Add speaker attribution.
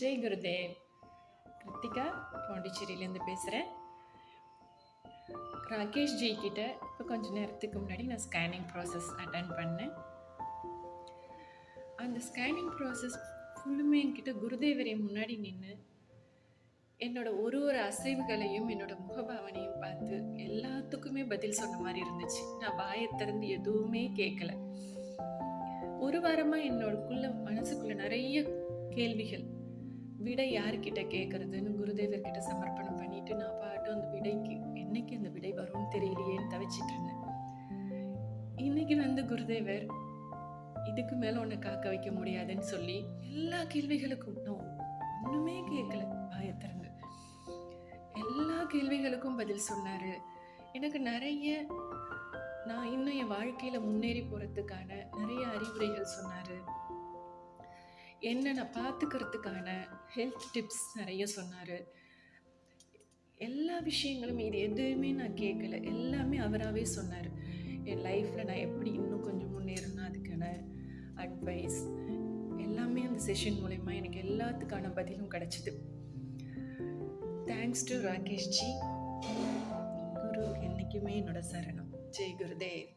Speaker 1: ஜெய் குருதேவ். கிருத்திகா பாண்டிச்சேரியிலேருந்து பேசுகிறேன். ராகேஷ் ஜி கிட்ட இப்போ கொஞ்சம் நேரத்துக்கு முன்னாடி நான் ஸ்கேனிங் ப்ராசஸ் அட்டன் பண்ணேன். அந்த ஸ்கேனிங் ப்ராசஸ் ஃபுல்லுமே என்கிட்ட குருதேவரை முன்னாடி நின்று என்னோட ஒரு ஒரு அசைவுகளையும் என்னோட முகபாவனையும் பார்த்து எல்லாத்துக்குமே பதில் சொன்ன மாதிரி இருந்துச்சு. நான் வாயை திறந்து எதுவுமே கேட்கல. ஒரு வாரமாக என்னோடக்குள்ள மனசுக்குள்ள நிறைய கேள்விகள், விடை யார்கிட்ட கேட்கறதுன்னு குருதேவர்கிட்ட சமர்ப்பணம் பண்ணிட்டு நான் பாட்டு அந்த விடைக்கு என்னைக்கு அந்த விடை வரும்னு தெரியலையேன்னு தவிச்சிட்டு இருந்தேன். இன்னைக்கு குருதேவர் இதுக்கு மேல உன்னை காக்க வைக்க முடியாதுன்னு சொல்லி எல்லா கேள்விகளுக்கும் நான் ஒண்ணுமே கேட்கல, வாயை திறந்து எல்லா கேள்விகளுக்கும் பதில் சொன்னாரு. எனக்கு நிறைய நான் இன்னும் என் வாழ்க்கையில முன்னேறி போறதுக்கான நிறைய அறிவுரைகள் சொன்னாரு. என்ன நான் பார்த்துக்கிறதுக்கான ஹெல்த் டிப்ஸ் நிறைய சொன்னார். எல்லா விஷயங்களும் இது எதுவுமே நான் கேட்கல, எல்லாமே அவராகவே சொன்னார். என் லைஃப்பில் நான் எப்படி இன்னும் கொஞ்சம் முன்னேறணும் அதுக்கான அட்வைஸ் எல்லாமே அந்த செஷன் மூலமா எனக்கு எல்லாத்துக்கான பதிலும் கிடச்சிது. Thanks to Rakesh ji. குரு என்றைக்குமே என்னோட சரணம். ஜெய் குருதேவ்.